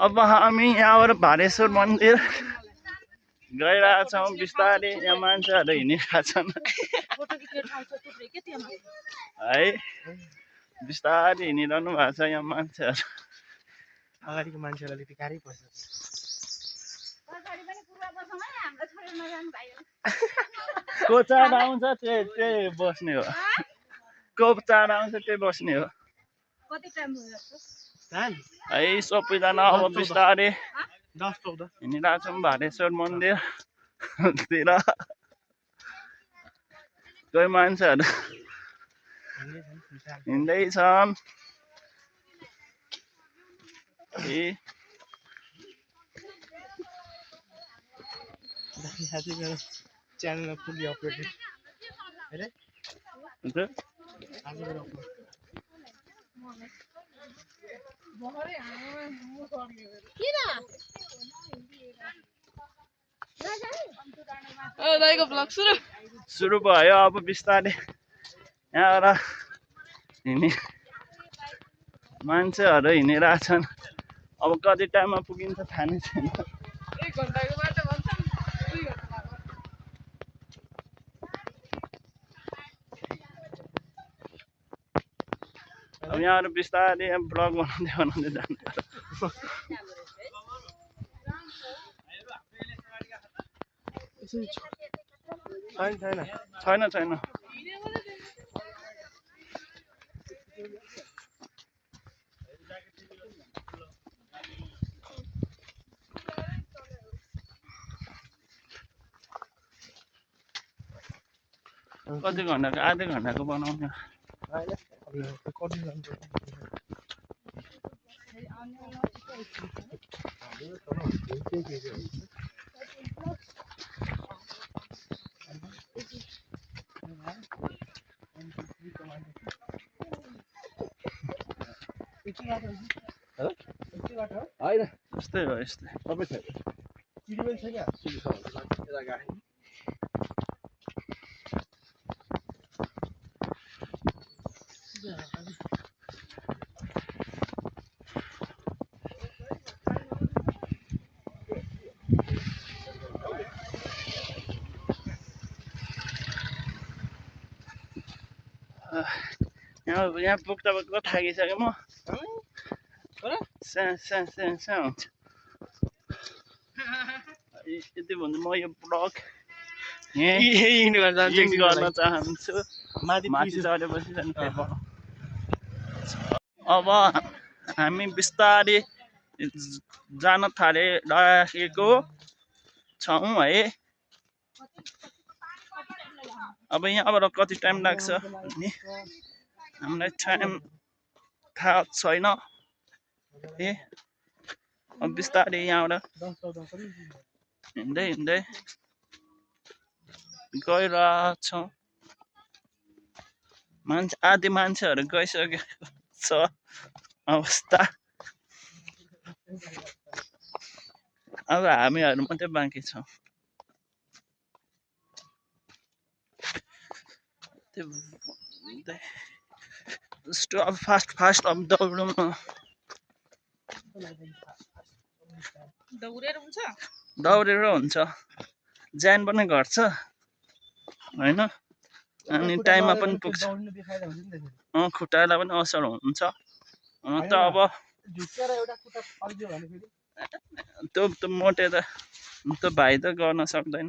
अब हामी यहाँबाट भालेश्वर मन्दिर गइरहेछौँ बिस्तारै। यहाँ मान्छेहरू हिँडिरहेका छन् है, बिस्तारै हिँडिरहनु भएको छ यहाँ मान्छेहरू। अगाडिको मान्छेलाई अलिकति गाह्रै पर्छ। को चाड आउँछ त्यही बस्ने हो, को चाड आउँछ त्यही बस्ने हो है। सबैजना अब बिस्तारै 10-14 हिँडिरहेछौँ भालेश्वर मन्दिरतिर। कोही मान्छेहरू हिँड्दैछन्। च्यानलमा फुल्ली अपलोडेड हैन सुरु भयो अब बिस्तारै। यहाँबाट मान्छेहरू हिँडिरहेछन्। अब कति टाइममा पुगिन्छ थाहा नै छैन। अब यहाँहरू बिस्तारै ब्लग बनाउँदै जानु छैन। कति घन्टाको? आधै घन्टाको बनाउने। यस्तै हो यस्तै। सबै छ। सिडी पनि छ क्या? सिडी छ यता गाडी। यहाँ पुग्दा थाकिसकेँ म। सा हुन्छ। यति भन्दा म यो ब्लग गर्न चाहन्छु। माथि चढेपछि अब हामी बिस्तारै जान थालिरहेको छौँ है। अब यहाँबाट कति टाइम लाग्छ नि हामीलाई टाइम थाहा छैन। अब बिस्तारै यहाँबाट हिँड्दै गइरहेछौँ। आधी मान्छेहरू गइसकेको छ अवस्था। अब हामीहरू मात्रै बाँकी छौँ। अब फास्ट अब दौडौँ न। दौडेर हुन्छ, ज्यान पनि घट्छ होइन, अनि टाइममा पनि पुग्छ। खुट्टालाई पनि असर हुन्छ। त अब त्यो मोटे त भाइ त गर्न सक्दैन।